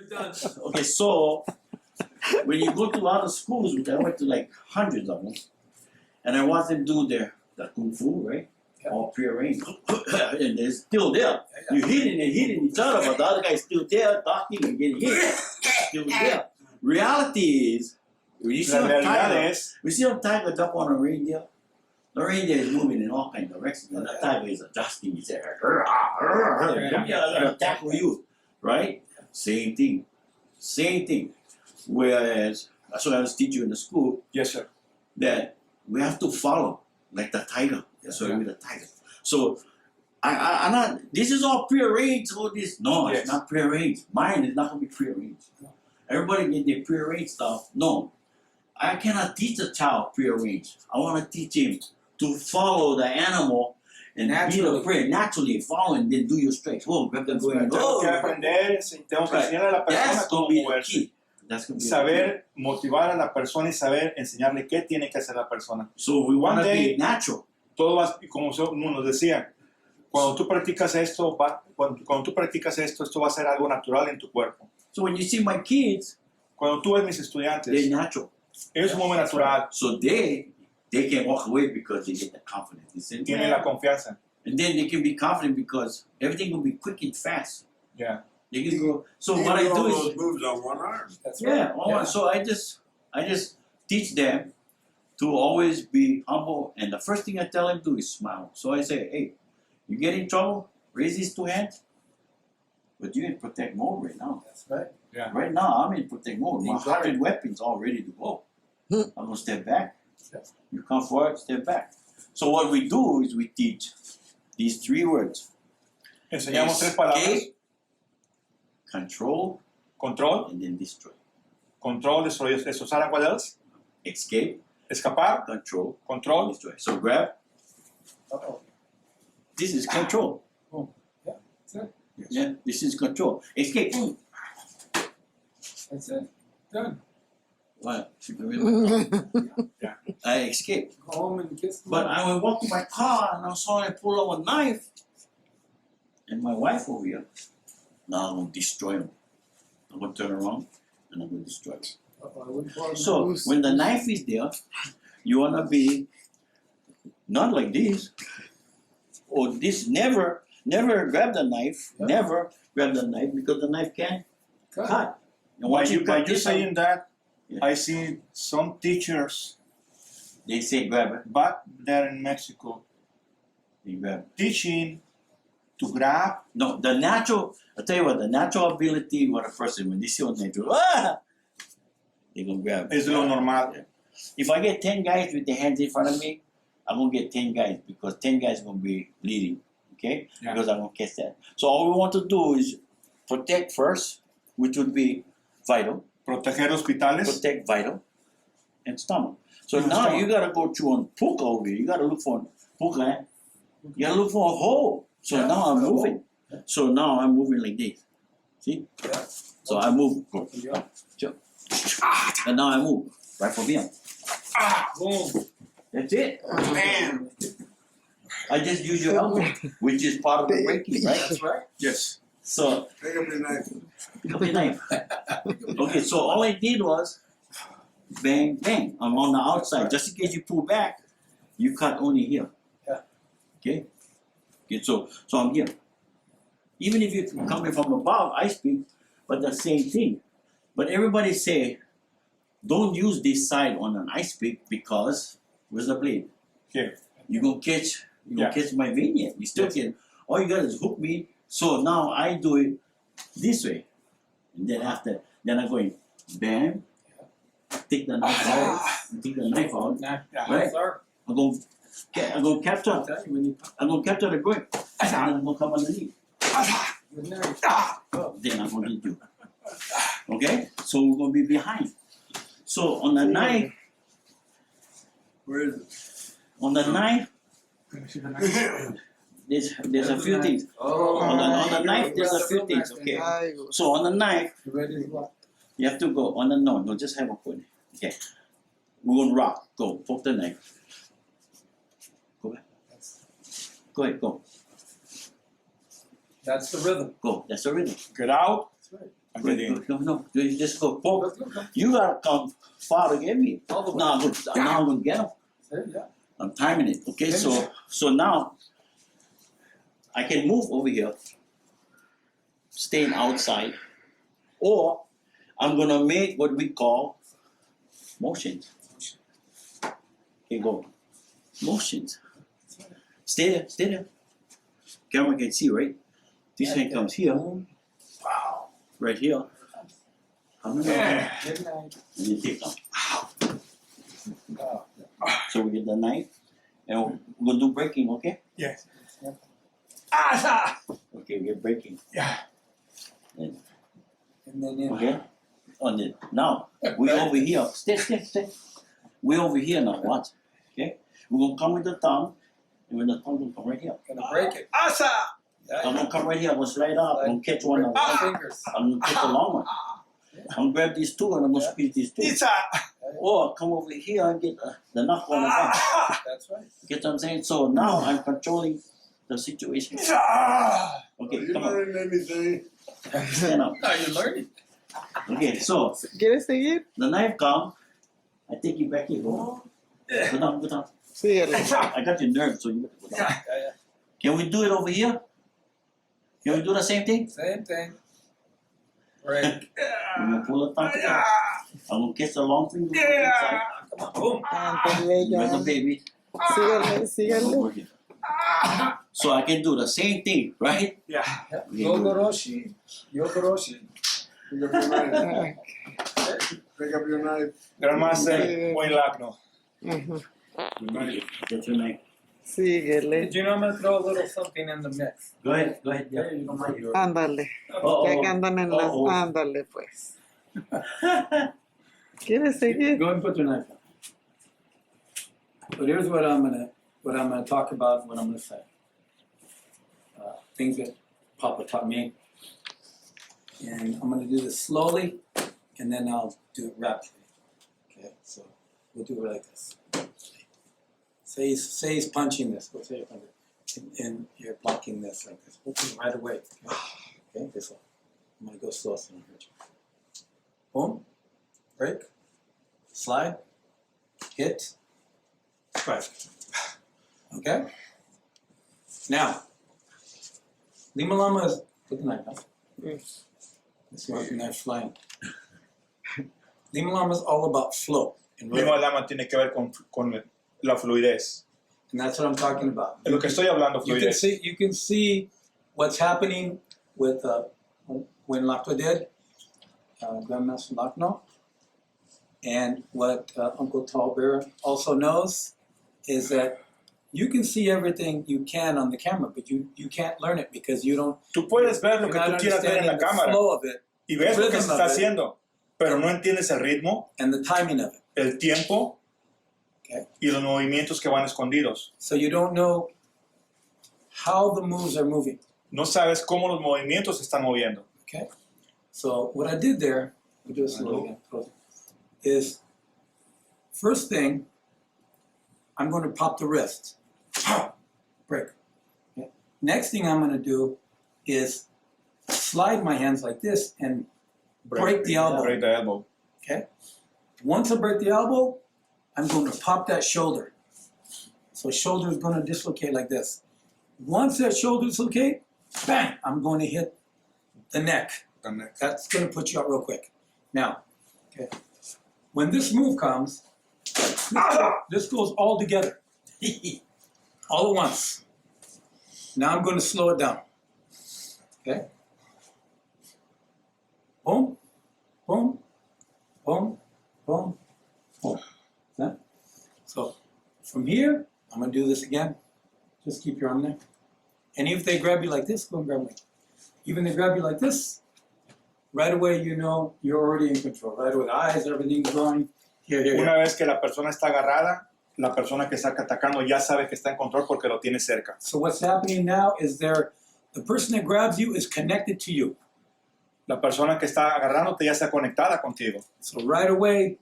done. Okay, so when you go to other schools, which I went to like hundreds of them, and I watched them do the kung fu, right? Yeah. All prearranged, and they're still there. Yeah. You're hitting each other, but the other guy's still there, talking and getting hit. Still there. Reality is, when you see La a realidad tiger, es, we see a tiger jump on a reindeer. The reindeer is moving in all kinds of directions, and the tiger is adjusting. He's like, I'm gonna tackle you, right? Same thing. Same thing. Whereas, that's what I was teaching you in the school, yes sir. that we have to follow like the tiger. That's why we're the tiger. So I'm not. This is all prearranged. All this. No, Yes. it's not prearranged. Mine is not gonna be prearranged. Everybody get their prearranged stuff. No, I cannot teach a child prearranged. I want to teach him to follow the animal and be the prey naturally. Follow and then do your strikes. Oh, grab the going. Tengo que aprender, tengo que enseñar a la persona That's cómo gonna be the moverse. key. That's gonna be the key. Saber motivar a la persona y saber enseñarle qué tiene que hacer la persona. So we want One to day- be natural. Todo va, como nos decían, cuando tú practicas esto, cuando tú practicas esto va a ser algo natural en tu cuerpo. So when you see my kids, Cuando tú ves mis they're estudiantes, natural. ellos son muy natural, So they can walk away because they get the confidence. They say, tienen la confianza. and then they can be confident because everything will be quick and fast. Yeah. They can go. So You what I do do all is, those moves on one arm. That's yeah. right. Oh, so I just teach them to always be humble, and the first thing I tell them to do is smile. So I say, hey, you get in trouble, raise these two hands, but you're in protect mode right now. That's right. Right now, I'm in protect mode. My Exactly. 100 weapons all ready to go. I'm gonna step back. Yes. You come forward, step back. So what we do is we teach these three words: Enseñamos tres palabras: escape, control, control, and then destroy. control, destrozar, ¿cuál es? Escape, Escapar, control, control. destroy. So grab. Uh-oh. This is control. That's it. Yeah, this is control. Escape. That's it. Done. What? Yeah. I escaped. Go home and kiss the But mom. I would walk to my car and I saw I pull out a knife. And my wife over here. Now I'm going to destroy him. I'm going to turn around and I'm going to destroy him. Uh-oh, I wouldn't call him So when the knife is there, you want to be not like this. Or this, never grab the knife. Yeah. Never grab the knife because the knife can Cut. cut. And By once you, you cut this, saying that, Yeah. I see some teachers they say grab it. back there in Mexico They grab it. teaching to grab. No, the natural, I'll tell you what, the natural ability what a person, when they see on natural, they're going to grab it. Es lo normal. If I get 10 guys with their hands in front of me, I'm going to get 10 guys because 10 guys are going to be bleeding, okay? Yeah. Because I'm going to catch that. So all we want to do is protect first, which would be vital, Proteger hospitales. protect vital, and stomach. So And now stomach. you got to go through on puka over here. You got to look for puka, eh? You got to look for a hole. So Yeah, now I'm a hole. moving. So now I'm moving like this. See? Yeah. So I move. Go. Yeah. And now I move. Right from here. Boom. That's it. Man, I just use your elbow, which is part of the breaking, right? That's right. Yes. So, pick up your knife. pick up your knife. Okay, so all I did was bang, bang. I'm on the outside. Just in case you pull back, you cut only here. Yeah. Okay? Okay, so I'm here. Even if you're coming from above, I speak, but the same thing. But everybody say, don't use this side on an ice pick because where's the blade? Here. You're gonna catch my vignette. You still Yes. can. All you got is hook me. So now I do it this way, and then after, then I'm going bam, take the knife out, take the knife out. Nah, Right. sir. I'm gonna capture. I'll tell you when you I'm gonna capture the grip, and then I'm gonna come underneath. good night. Then I'm gonna hit you. Okay, so we're gonna be behind. So on the knife, Where is on the knife, it? there's a few things. Oh. On the knife, there's a few things. Okay. So on the knife, You ready to rock? you have to go on the no, just have a point. Okay. We're gonna rock. Go, poke the knife. Go back. Go ahead, go. That's the rhythm. Go. That's the rhythm. Get out That's right. No, you just go poke. Look, look, look. You gotta come far to get me. All the way. Now I'm gonna get him. There, yeah. I'm timing it. Okay, so now I can move over here, staying outside, or I'm gonna make what we call motions. Okay, go. Motions. Stay there, stay there. Camera can see, right? This hand comes here. Wow. Right here. I'm gonna Good night. and you take them. Oh, So we get the knife and we're gonna do breaking, okay? Yes. Okay, we get breaking. Yeah. and then in. Okay? On it. Now we over here. Stay. We over here now. Watch. Okay? We're gonna come with the thumb, and when the thumb will come right here. Gonna break it. Asa! Yeah, I'm gonna come right here. I'm gonna slide up. I'm gonna catch one of them. fingers. I'm gonna catch the long one. I'm gonna grab these two and I'm gonna squeeze these two. Isa! Or come over here and get the knuckle on the back. That's right. Get what I'm saying? So now I'm controlling the situation. Isa! Okay, You come on. learning anything? Stand up. Now you're learning. Okay, so ¿Quieres seguir? the knife come. I take you back here. Go down, go down. Síguele. I got your nerve, so you got to go down. Yeah. Can we do it over here? Can we do the same thing? Same thing. Break. I'm gonna pull the thumb together. I'm gonna kiss the long finger. Yeah. Come on. Boom. Ándale Where's the ya. baby? Síguele, síguele. Over here. So I can do the same thing, right? Yeah. Yogoroshi. Yogoroshi. Pick up your knife. Pick up your knife. Grandmaster Moilagno. Ujú. Get your knife. Síguele. Do you know I'm gonna throw a little something in the mix? Go ahead. Yeah. There you go. Ándale. Oh, Ya que andan en las. oh. Ándale, pues. ¿Quieres seguir? Go ahead and put your knife down. But here's what I'm gonna talk about. What I'm gonna say. Things that Papa taught me, and I'm gonna do this slowly, and then I'll do it rapidly. Okay, so we'll do it like this. Say he's punching this. We'll say it like this. And you're blocking this like this. We'll do it right away. Okay, this one. I'm gonna go slow so I don't hurt you. Boom. Break. Slide. Hit. Strike. Okay? Now, Lima Lama is, put the knife down. Mm. Let's see what the knife's flying. Lima Lama is all about flow and rhythm. Lima Lama tiene que ver con la fluidez. And that's what I'm talking about. De lo que estoy hablando, fluidez. You can see what's happening with when Lakto did, Grandmaster Lakno, and what Uncle Tallbear also knows is that you can see everything you can on the camera, but you can't learn it because you don't. Tú puedes ver lo You're que not tú quieras ver en la understanding the cámara flow of it y ves lo que se rhythm está of it. haciendo, pero no entiendes el ritmo, and the timing of it. el tiempo Okay. y los movimientos que van escondidos. So you don't know how the moves are moving. No sabes cómo los movimientos se están moviendo. Okay. So what I did there, we'll do it slowly again, closer, is first thing, I'm going to pop the wrist. Break. Okay. Next thing I'm going to do is slide my hands like this and break the elbow. Break the elbow. Okay. Once I break the elbow, I'm going to pop that shoulder. So shoulder is going to dislocate like this. Once that shoulder dislocates, bang, I'm going to hit the neck. That's going to put you out real quick. Now, okay, when this move comes, this goes all together, all at once. Now I'm going to slow it down. Okay. Boom, boom, boom, boom, boom. Yeah? So from here, I'm going to do this again. Just keep your arm there. And if they grab you like this, go and grab me. Even if they grab you like this, right away you know you're already in control. Right away, the eyes, everything's going. Here. Una vez que la persona está agarrada, la persona que está atacando ya sabe que está en control porque lo tiene cerca. So what's happening now is the person that grabs you is connected to you. La persona que está agarrándote ya está conectada contigo. So right away,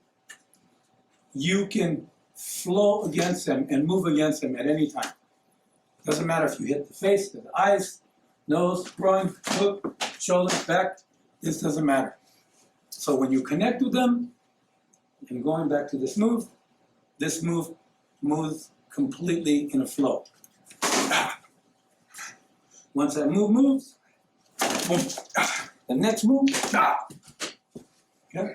you can flow against them and move against them at any time. Doesn't matter if you hit the face, the eyes, nose, groin, hook, shoulder, back. this doesn't matter. So when you connect with them, and going back to this move moves completely in a flow. Once that move moves, boom, the next move, okay?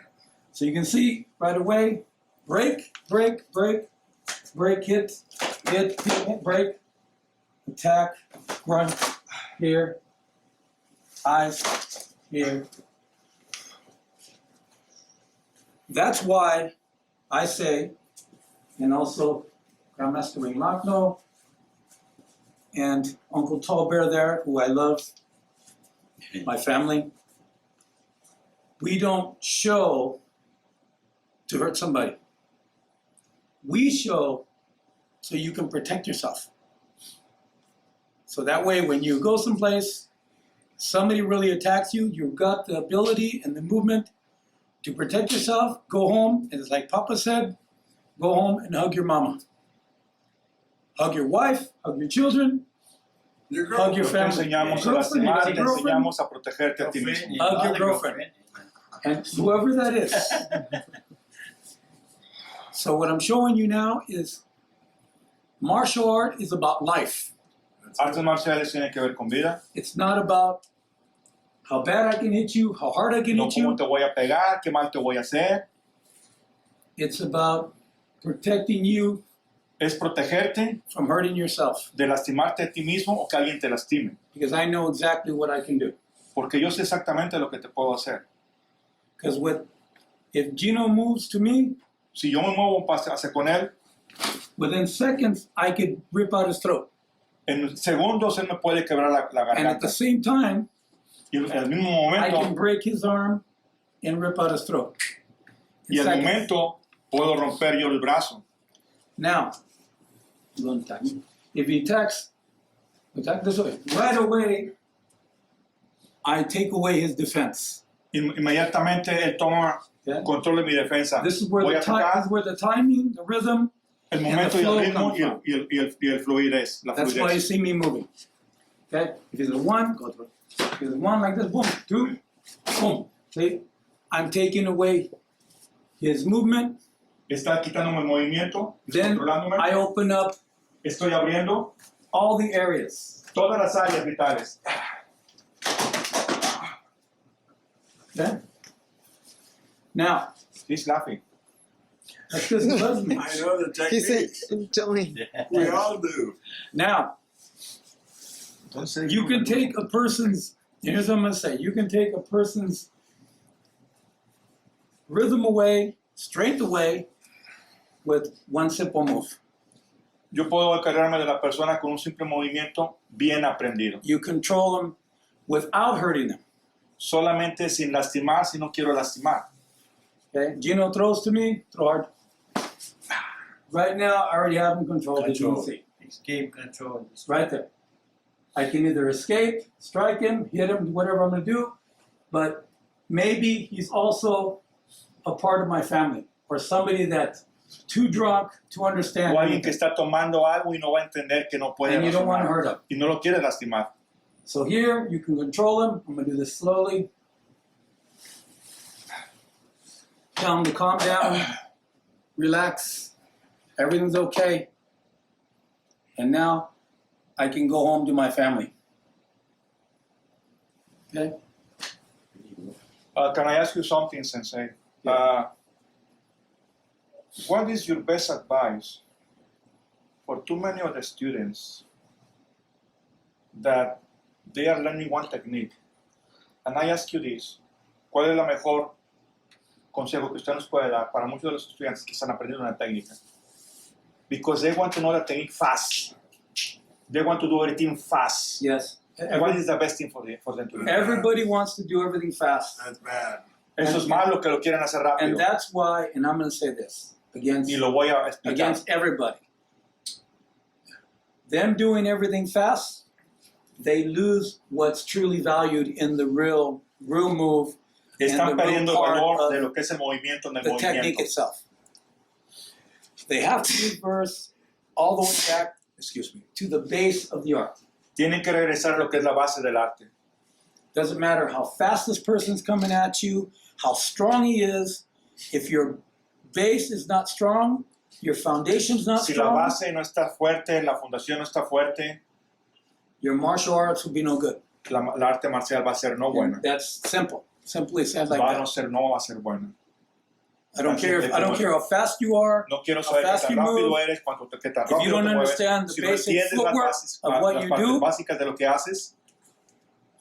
So you can see right away, break, break, break, break, hit, break, attack, run, here, eyes, here. That's why I say, and also Grandmaster Magno and Uncle Tall Bear there, who I love, my family, we don't show to hurt somebody. We show so you can protect yourself. So that way when you go someplace, somebody really attacks you, you've got the ability and the movement to protect yourself, go home, and it's like Papa said, go home and hug your mama. Hug your wife, hug your children, hug your Te family. enseñamos a Girlfriend, lastimar, your te girlfriend, enseñamos a protegerte a ti mismo. Hug your girlfriend. And whoever that is. So what I'm showing you now is martial art is about life. Artes marciales tienen que ver con vida, It's not about how bad I can hit you, how hard I can no hit cómo you. te voy a pegar, qué mal te voy a hacer. It's about protecting you Es protegerte from hurting yourself. de lastimarte a ti mismo o que alguien te lastime. Because I know exactly what I can do. Porque yo sé exactamente lo que te puedo hacer. Because if Gino moves to me, Si yo me muevo hacia con él, within seconds I could rip out his throat. en segundos él me puede quebrar la And at garganta. the same time, Y en el mismo I can momento, break his arm and rip out his throat. In y al seconds. momento, puedo romper yo el brazo. Now, if he attacks this way, right away, I take away his defense. Inmediatamente él toma Okay? control de mi defensa. This is where Voy a this is atacar where the timing, the rhythm, el and momento the y el flow ritmo come from. y el fluidez, la That's why you fluidez. see me moving. Okay? If it's a one, go through. If it's one like this, boom, two, boom. See? I'm taking away his movement. Está quitándome el movimiento, Then controlándome. I open up Estoy abriendo all the areas. todas las áreas vitales. Okay? Now, He's laughing. that's because he loves me. I know the He's techniques. enjoying. We all do. Now, you can take a person's, here's what I'm going to say, you can take a person's rhythm away, strength away, with one simple move. Yo puedo encargarme de la persona con un simple movimiento bien aprendido. You control them without hurting them. Solamente sin lastimar si no quiero lastimar. Okay? Gino throws to me, throw hard. Right now, I already have him controlled, as you can see. Escape control. Right there. I can either escape, strike him, hit him, do whatever I'm going to do, but maybe he's also a part of my family, or somebody that's too drunk to understand O alguien que anything, está tomando algo y no va a entender que no puede and you don't want to lastimar. hurt him. Y no lo quiere lastimar. So here, you can control him. I'm going to do this slowly. Tell him to calm down, relax, everything's okay. And now, I can go home to my family. Okay? Can I ask you something, Sensei? What is your best advice for too many of the students that they are learning one technique? And I ask you this, ¿cuál es la mejor consejo que usted nos puede dar para muchos de los estudiantes que están aprendiendo una técnica? Because they want to know the technique fast. They want to do everything fast. Yes. What is the best thing for them to do? Everybody wants to do everything fast. That's bad. Eso es malo que lo quieren hacer rápido. And that's why, and I'm going to say this against, Y lo voy a explicar. against everybody. Them doing everything fast, they lose what's truly valued in the real move, Están and the real perdiendo el part valor of de lo que es el movimiento en el the technique movimiento. itself. They have to reverse all the way back, to the base of the art. Tienen que regresar a lo que es la base del arte. Doesn't matter how fast this person's coming at you, how strong he is. If your base is not strong, your foundation's not Si la strong, base no está fuerte, la fundación no está fuerte, your martial arts will be no good. la arte marcial va a ser no buena. That's simple. Simply said like Va a no that. ser, no va a ser buena. I don't care how fast you are. No quiero How saber qué fast tan you rápido move. eres, qué tan If you rápido don't te mueves. understand the Si no basic entiendes las footwork bases, of what las you partes do, básicas de lo que haces,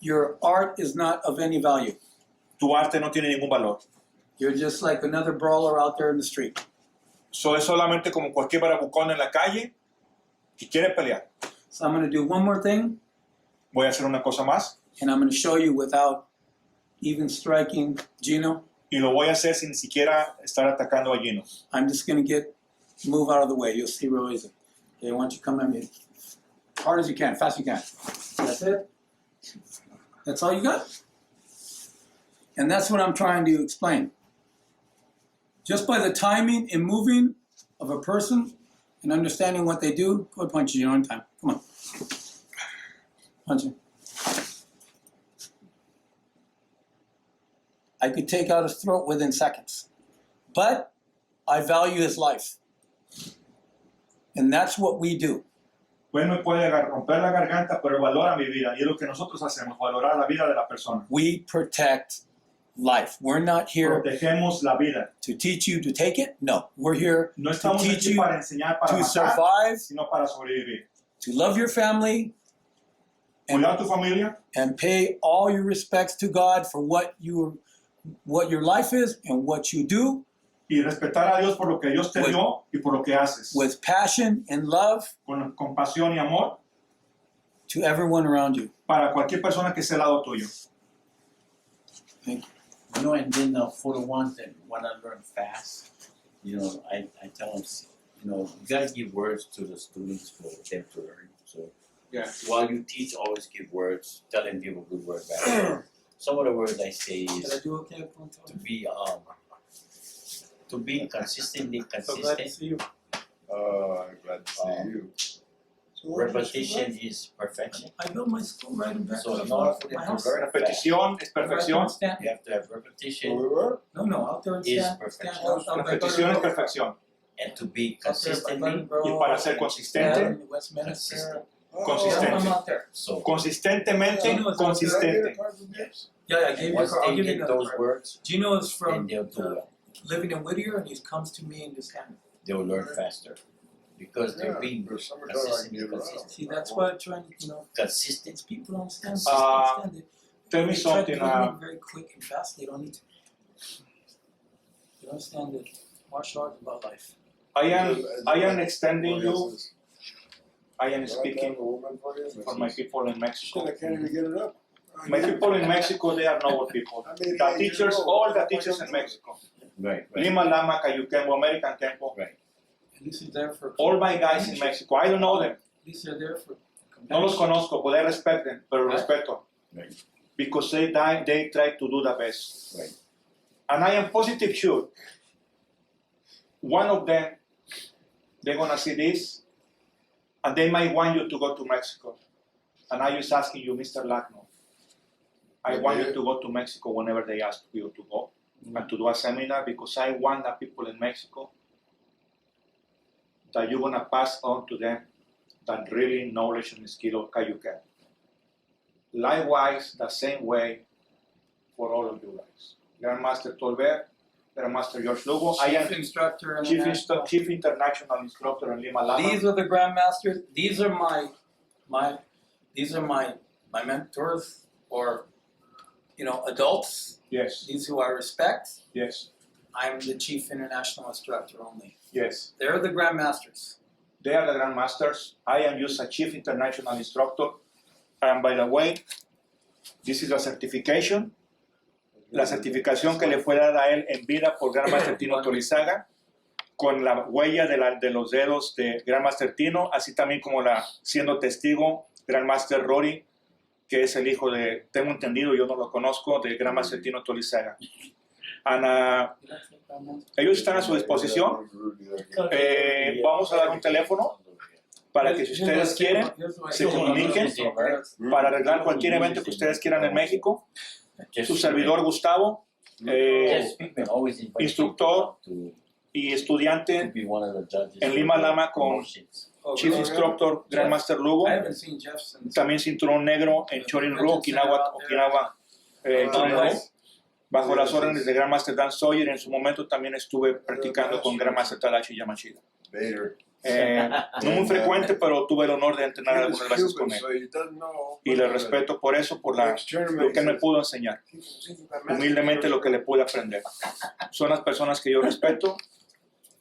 your art is not of any value. tu arte no tiene ningún valor. You're just like another brawler out there in the street. So es solamente como cualquier barabucón en la calle que quiere pelear. So I'm going to do one more thing, Voy a hacer una cosa más and I'm going to show you without even striking Gino. y lo voy a hacer sin siquiera estar atacando a Gino. I'm just going to move out of the way. You'll see real easy. Okay, why don't you come at me as hard as you can, fast as you can. That's it. That's all you got. And that's what I'm trying to explain. Just by the timing and moving of a person and understanding what they do, go ahead, punch you on time. Come on. Punch him. I could take out his throat within seconds. But I value his life. And that's what we do. Pues me puede romper la garganta, pero valora mi vida. Y es lo que nosotros hacemos, valorar la vida de la persona. We protect life. We're not here Protegemos la vida. to teach you to take it. No, we're here No to estamos teach aquí you para enseñar, para to matar, survive, sino para sobrevivir. to love your family, and, Cuidar a tu familia and pay all your respects to God for what your life is and what you do y respetar a Dios por lo que Dios te dio y por lo que haces. with passion and love Con compasión y amor to everyone around you. para cualquier persona que esté al lado tuyo. Thank you. You know, and then for the ones that want to learn fast, you know, I tell them, you know, you gotta give words to the students for them to learn. So Yeah. while you teach, always give words. Tell them give a good word back. Some of the words I say Did I is do okay? to be consistently So glad to consistent. see you. I'm glad to see you. Repetition is perfection. I built my school right in back So of in order for them my to house. learn fast, Repetición es perfección. you have to have repetition Where we were? No, out there in is Stan. perfection. Repetición es perfección. And to be Up there by consistently Y para ser consistente, in Westminster. Oh, Consistent. I'm out there. so consistentemente Gino is out there. Did I get consistente. a card from James? Yeah, I gave you. once I'll they give you get another those card. words, Gino is then from they'll do it. living in Whittier, and he comes to me and just kind of. They'll learn faster because they're Yeah, being for summertime I can consistently get around. consistent. See, that's why I'm trying to, Consistent. it's people don't understand. Tell me They try to something. do it very quick and fast. They don't need to. You don't understand that martial arts is about life. I am extending you. I am Speaking speaking a woman for you. for my people in Shit, Mexico. I can't even get it up. My people in Mexico, they are noble people. I'm The 88 years teachers, old. all the teachers in Mexico. Right, Lima, Lama, Cayuquembo, American Temple. At least you're there for. All my guys in Mexico, I don't know them. At least you're there for. No los conozco, but I respect them, pero Right. respeto. Right. Because they try to do the best. Right. And I am positive sure one of them, they're gonna see this, and they might want you to go to Mexico. And I'm just asking you, Mr. Lacno, I want you to go to Mexico whenever they ask you to go and to do a seminar, because I want the people in Mexico that you're gonna pass on to them that really knowledge and skill of Cayuquem. Likewise, the same way for all of you guys. Grandmaster Tolbert, Grandmaster George Lugo, I am Chief instructor and Chief International Instructor in Lima Lama. These are the grandmasters. These are my mentors, or adults. Yes, These who I respect. yes, I'm the chief international instructor only. yes. They're the grandmasters. They are the Grandmasters. I am just a Chief International Instructor. And by the way, this is a certification. La certificación que le fue dada a él en vida por Grandmaster Tino Tolizaga, con la huella de los dedos de Grandmaster Tino, así también como siendo testigo Grandmaster Rory, que es el hijo de, tengo entendido, yo no lo conozco, de Grandmaster Tino Tolizaga. And, ellos están a su disposición. Vamos a dar un teléfono para que si ustedes quieren, se comuniquen para arreglar cualquier evento que ustedes quieran en México. Su servidor Gustavo, instructor y estudiante en Lima Lama con Chief Instructor Grandmaster Lugo, I haven't seen Jeff since. también cinturón negro en Chorin-Ru, Okinawa, Chorin-Ru, bajo las órdenes de Grandmaster Dan Sawyer. En su momento también estuve practicando con Grandmaster Tadashi Yamashita. No muy frecuente, pero tuve el honor de entrenar algunas veces con él. Y le respeto por eso, por lo que me pudo enseñar. Humildemente lo que le pude aprender. Son las personas que yo respeto.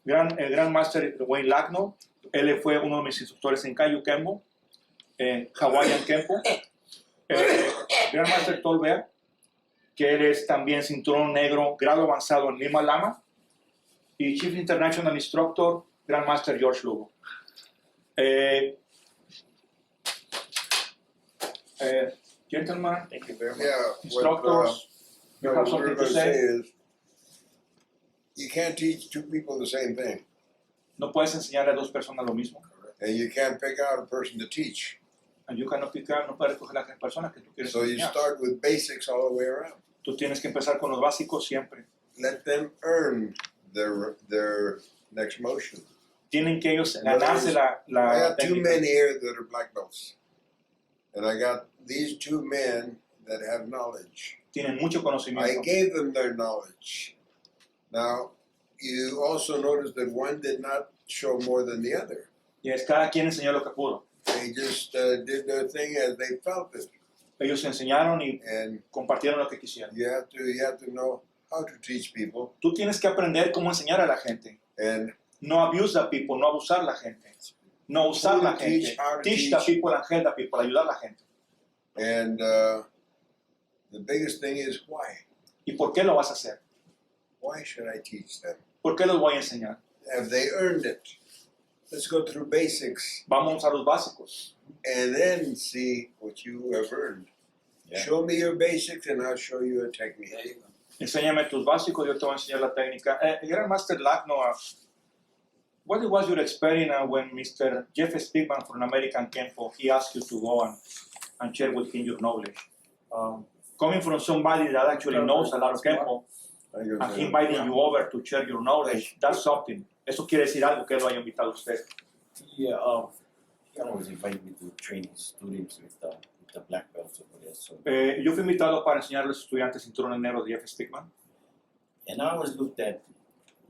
El Grandmaster Wayne Lagno, él fue uno de mis instructores en Kaiju Kempo, Hawaiian Kempo. Grandmaster Tolbea, que él es también cinturón negro, grado avanzado en Lima Lama. Y Chief International Instructor, Grandmaster George Lugo. Gentlemen, Thank you very much. instructors, you have something to say? Is, you can't teach two people the same thing, No puedes enseñarle a dos personas lo mismo. and you can't pick out a person to teach. And you cannot pick up, no puedes escoger a las personas que tú quieres So you enseñar. start with basics all the way around. Tú tienes que empezar con los básicos siempre. Let them earn their next motion. Tienen que ellos ganarse I la got two técnica. men here that are black belts, and I got these two men that have knowledge. Tienen mucho I conocimiento. gave them their knowledge. Now, you also notice that one did not show more than the other. Y es cada quien enseñó lo que pudo. They just did their thing as they felt it, Ellos enseñaron y and compartieron lo que quisieron. you have to know how to teach people, Tú tienes que aprender cómo enseñar a la gente. and No abuse the people, no abusar la gente. No usar la gente. Teach the people and help the people, ayudar a la gente. and the biggest thing is why. ¿Y por qué lo vas a hacer? Why should I teach them? ¿Por qué los voy a enseñar? Have they earned it? Let's go through basics Vamos a los básicos. and then see what you have earned. Yeah. Show me your basics, and I'll show you a technique. There you go. Enséñame tus básicos, yo te voy a enseñar la técnica. Grandmaster Lagno, what was your experience when Mr. Jeff Speakman from American Kempo, he asked you to go and share with him your knowledge? Coming from somebody that actually knows a lot of Kempo, and he inviting you over to share your knowledge, that's something. Eso quiere decir algo que él lo haya invitado a usted. Yeah, he always invited me to train his students with the black belts over there. So, Yo fui invitado para enseñar a los estudiantes cinturones negros de Jeff Speakman. and I always looked at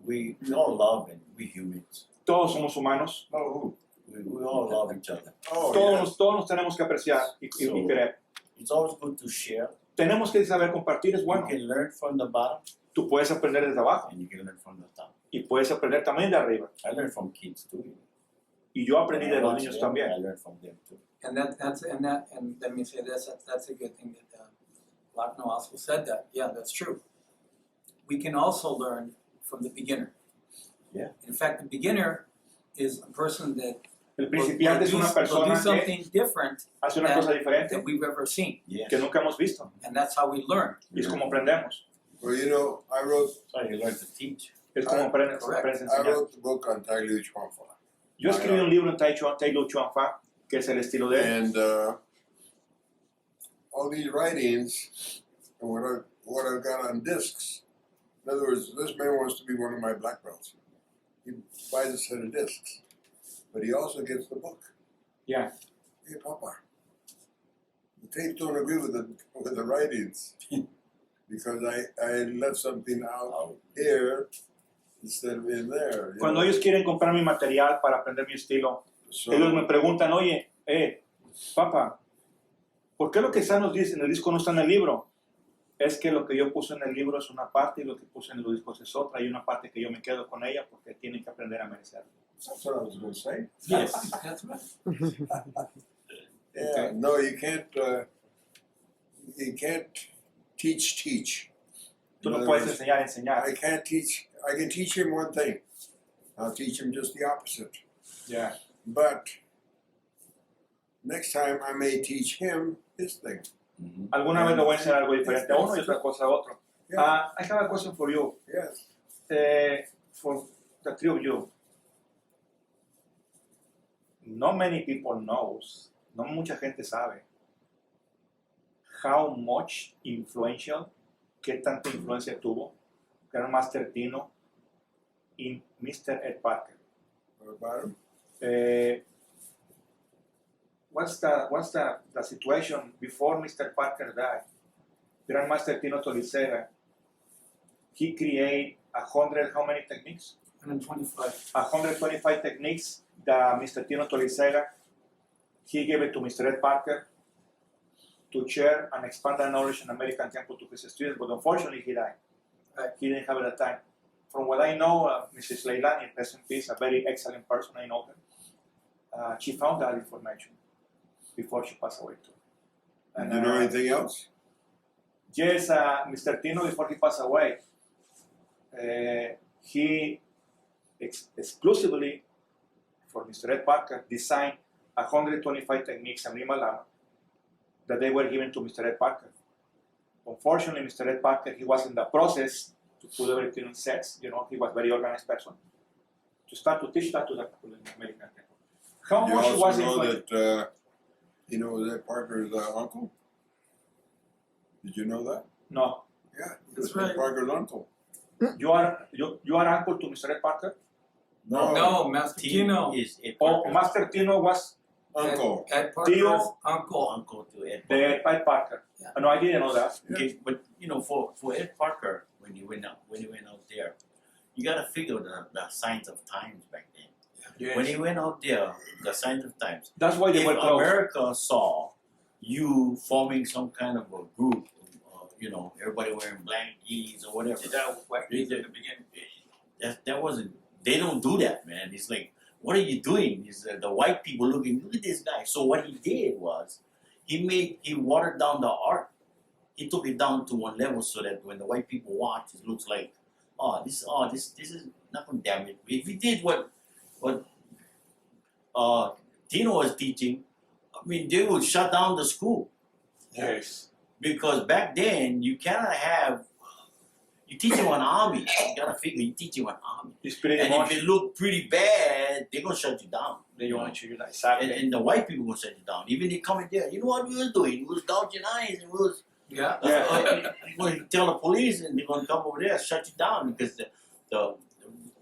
we all love and we humans. Todos somos humanos, Oh, We all love each other. oh, todos nos tenemos que apreciar y querer. It's always good to share. Tenemos que saber compartir, es bueno. You can learn from the bottom Tú puedes aprender desde abajo and you can learn from the top. y puedes aprender también de arriba. I learn from kids too. Y yo aprendí de los Watch niños them, también. I learn from them too. And let me say this, that's a good thing that Lachno also said that. Yeah, that's true. We can also learn from the beginner. Yeah. In fact, the beginner is a person that El will principiante es una do persona que something different hace una cosa diferente that we've ever seen. Yes. que nunca hemos visto. And that's how we learn. Y es como aprendemos. well, you know, I wrote So you learn to teach. Es como aprendes a Correct. enseñar. the book on Tai Liu Chuan Fa. Yo escribí un libro en Tai Lu Chuan Fa, que es el estilo de él. And all these writings, and what I've got on discs. In other words, this man wants to be one of my black belts. He buys a set of discs, but he also gets the book. Yeah. Hey, Papa, the tapes don't agree with the writings because I left something out here instead of in there. Cuando ellos quieren comprar mi material para aprender mi estilo, ellos me preguntan, oye, papá, ¿por qué lo que está en el disco no está en el libro? Es que lo que yo puse en el libro es una parte y lo que puse en los discos es otra. Hay una parte que yo me quedo con ella porque tienen que aprender a merecer. That's what I was going to say. Yes, that's right. Yeah, Okay. no, you can't teach. Tú In no other puedes words, enseñar. I can't teach. I can teach him one thing. I'll teach him just the opposite. Yeah. But next time I may teach him his thing. Mm-hmm. Alguna vez le voy a enseñar algo diferente a uno y otra cosa a otro. Yeah. I have a question for you. Yes. For the three of you. no many people knows, no mucha gente sabe how much influential, qué tanta influencia tuvo Grandmaster Tino in Mr. Ed Parker. What about him? What's the situation before Mr. Parker died? Grandmaster Tino Tolicera, he created 100, how many techniques? 125. 125 techniques that Mr. Tino Tolicera, he gave it to Mr. Ed Parker to share and expand the knowledge in American Temple to his students, but unfortunately he died. He didn't have the time. From what I know, Mrs. Leilani, rest in peace, a very excellent person, I know her. She found that information before she passed away too. And, You know anything else? yes, Mr. Tino, before he passed away, he exclusively for Mr. Ed Parker designed 125 techniques in Lima that they were given to Mr. Ed Parker. Unfortunately, Mr. Ed Parker, he was in the process to put everything in sets. You know, he was a very organized person. To start to teach that to the people in American Temple. How You much he also was know influenced? that you know that Parker's uncle? Did you know that? No, Yeah, That's that's right. Parker's uncle. you are uncle to Mr. Ed Parker. No, No, Master Tino. is Ed Oh, Parker's Master Tino was uncle. Ed Parker's Tio. uncle. uncle to Ed the Parker. Ed Parker. Yeah. No, I didn't know that. Okay, but you know, for Ed Parker, when he went out there, you gotta figure the signs of times back then. Yes. When he went out there, the signs of times. That's why they If were close. America saw you forming some kind of a group, you know, everybody wearing blankies or whatever. That wasn't. They don't do that, man. It's like, what are you doing? Is the white people looking? Look at this guy. So what he did was, he watered down the art. He took it down to one level so that when the white people watch, it looks like, this is not gonna damage. If he did what Tino was teaching, I mean, they would shut down the school. Yes. Because back then, you cannot have, you teach him an army. You gotta figure, you teach him an army. It's pretty And much if it look pretty bad, they're gonna shut you down. they want to unite. Exactly. And the white people gonna shut you down. Even they come in there, you know what we was doing? We was gouging eyes and we was, Yeah. we tell the police and they're gonna come over there and shut you down because the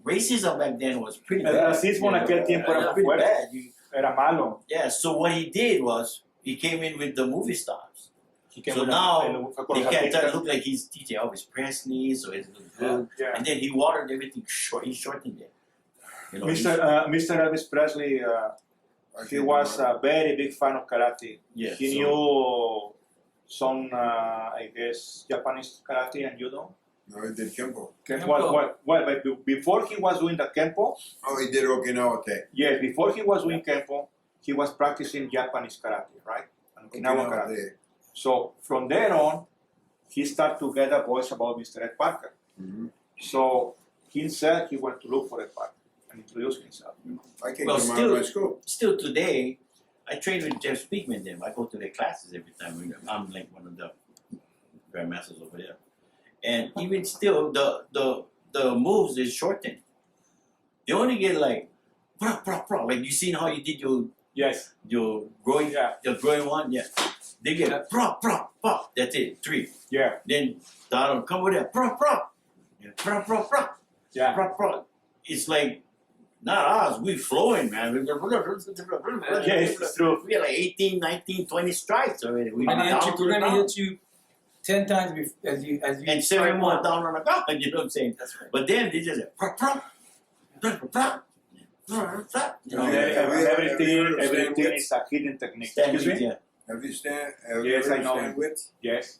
racism back then was pretty El bad. racismo en aquel tiempo era pretty fuerte. bad. Era malo. Yeah, so what he did was, he came in with the movie stars. He came So with now, fue con They los can't try to artistas. look like he's teaching Elvis Presley, so it's good. Yeah. And then he watered everything short. He shortened it. You know, Mr. Elvis Presley, he was a very big fan of karate. yeah, He so- knew some, I guess, Japanese karate and judo. No, he did Kempo. Well, but before he was doing the Kempo, Oh, he did Okinawa Te. yes, before he was doing Kempo, he was practicing Japanese karate, right? And Okinawa karate. Te. So from there on, he started to get a voice about Mr. Ed Parker. Mhm. So himself, he went to look for Ed Parker and introduce himself. I can Well, come out still- of my school. Still today, I train with Jeff Speakman. Them. I go to their classes every time. I'm like one of the grandmasters over there. And even still, the moves is shortened. They only get like, like you seen how you did Yes. your growing, Yeah. the growing one, yeah. They get that's it, 3. Yeah. Then Donald come with that Yeah. It's like not us, we flowing, man. Yes, it's true. We got like 18, 19, 20 strikes already. We're gonna hit you, to we're the gonna ground. hit you 10 times as you And 7 strike more one. down on the ground, you know what I'm saying? That's right. But then they just you know, Everything is a hidden technique. Excuse me? yeah. Have you have Yes, you I ever know. stand with? Yes.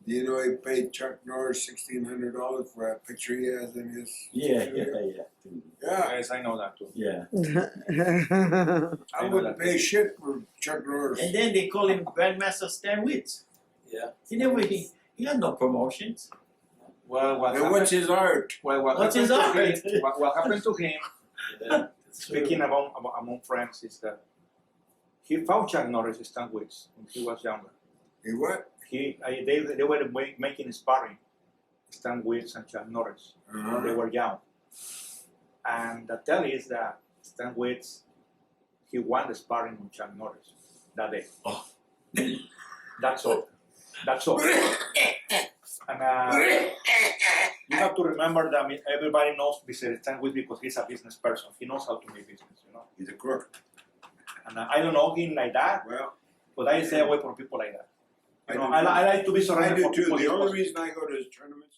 Do you know he paid Chuck Norris $1,600 for a picture he has in his Yeah. Yeah. Yes, I know that too. Yeah. I wouldn't pay shit for Chuck Norris. And then they call him Grandmaster Stan Witz. Yeah. He had no promotions. Well, what And what's happened? his art? Well, what What's happened his to him? art? What happened to him? That's Speaking among friends, is that he found Chuck Norris Stan Wicks when he was younger. He what? They were making sparring, Stan Wicks and Chuck Norris when they were young. And the tell is that Stan Wicks, he won the sparring on Chuck Norris that day. Oh. That's all. That's all. And you have to remember that everybody knows Mr. Stanwich because he's a business person. He knows how to make business, you know. He's a crook. And I don't know him like that, Well, but I stay away from people like that. I You know, do I like to be I surrounded do for too. people. The who- only reason I go to his tournaments